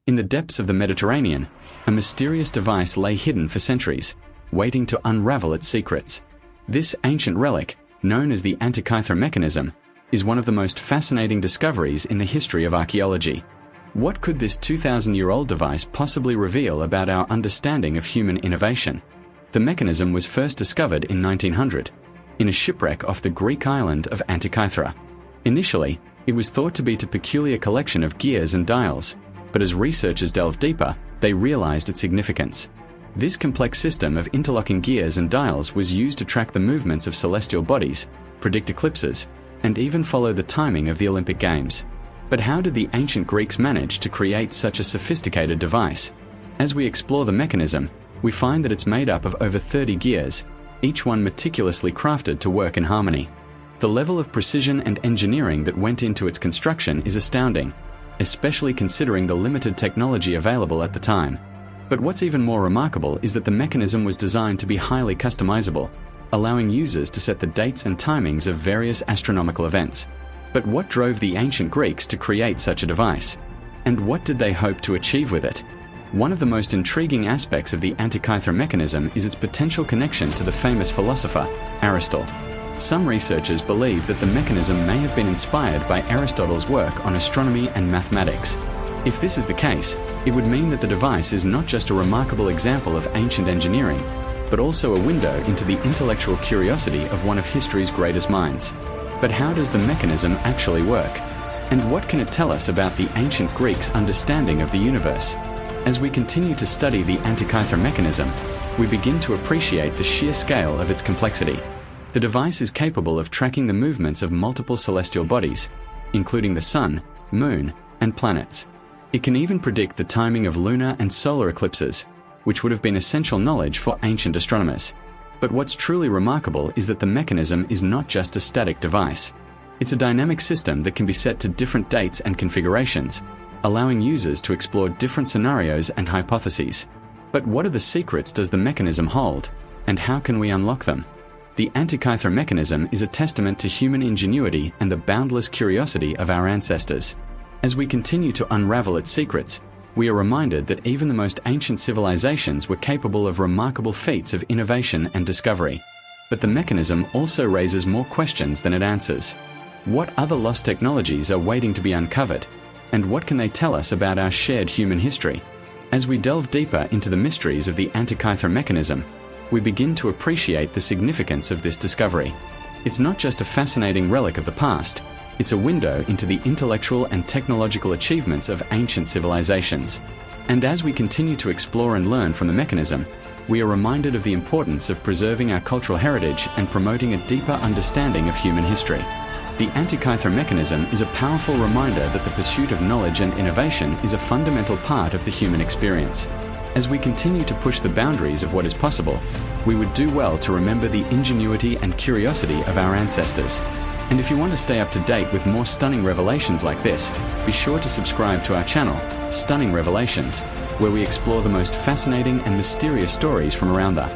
In the depths of the Mediterranean, a mysterious device lay hidden for centuries, waiting to unravel its secrets. This ancient relic, known as the Antikythera mechanism, is one of the most fascinating discoveries in the history of archaeology. What could this 2,000-year-old device possibly reveal about our understanding of human innovation? The mechanism was first discovered in 1900, in a shipwreck off the Greek island of Antikythera. Initially, it was thought to be a peculiar collection of gears and dials, but as researchers delved deeper, they realized its significance. This complex system of interlocking gears and dials was used to track the movements of celestial bodies, predict eclipses, and even follow the timing of the Olympic Games. But how did the ancient Greeks manage to create such a sophisticated device? As we explore the mechanism, we find that it's made up of over 30 gears, each one meticulously crafted to work in harmony. The level of precision and engineering that went into its construction is astounding, especially considering the limited technology available at the time. But what's even more remarkable is that the mechanism was designed to be highly customizable, allowing users to set the dates and timings of various astronomical events. But what drove the ancient Greeks to create such a device? And what did they hope to achieve with it? One of the most intriguing aspects of the Antikythera mechanism is its potential connection to the famous philosopher, Aristotle. Some researchers believe that the mechanism may have been inspired by Aristotle's work on astronomy and mathematics. If this is the case, it would mean that the device is not just a remarkable example of ancient engineering, but also a window into the intellectual curiosity of one of history's greatest minds. But how does the mechanism actually work? And what can it tell us about the ancient Greeks' understanding of the universe? As we continue to study the Antikythera mechanism, we begin to appreciate the sheer scale of its complexity. The device is capable of tracking the movements of multiple celestial bodies, including the Sun, Moon, and planets. It can even predict the timing of lunar and solar eclipses, which would have been essential knowledge for ancient astronomers. But what's truly remarkable is that the mechanism is not just a static device. It's a dynamic system that can be set to different dates and configurations, allowing users to explore different scenarios and hypotheses. But what are the secrets does the mechanism hold, and how can we unlock them? The Antikythera mechanism is a testament to human ingenuity and the boundless curiosity of our ancestors. As we continue to unravel its secrets, we are reminded that even the most ancient civilizations were capable of remarkable feats of innovation and discovery. But the mechanism also raises more questions than it answers. What other lost technologies are waiting to be uncovered? And what can they tell us about our shared human history? As we delve deeper into the mysteries of the Antikythera mechanism, we begin to appreciate the significance of this discovery. It's not just a fascinating relic of the past, it's a window into the intellectual and technological achievements of ancient civilizations. And as we continue to explore and learn from the mechanism, we are reminded of the importance of preserving our cultural heritage and promoting a deeper understanding of human history. The Antikythera mechanism is a powerful reminder that the pursuit of knowledge and innovation is a fundamental part of the human experience. As we continue to push the boundaries of what is possible, we would do well to remember the ingenuity and curiosity of our ancestors. And if you want to stay up to date with more stunning revelations like this, be sure to subscribe to our channel, Stunning Revelations, where we explore the most fascinating and mysterious stories from around the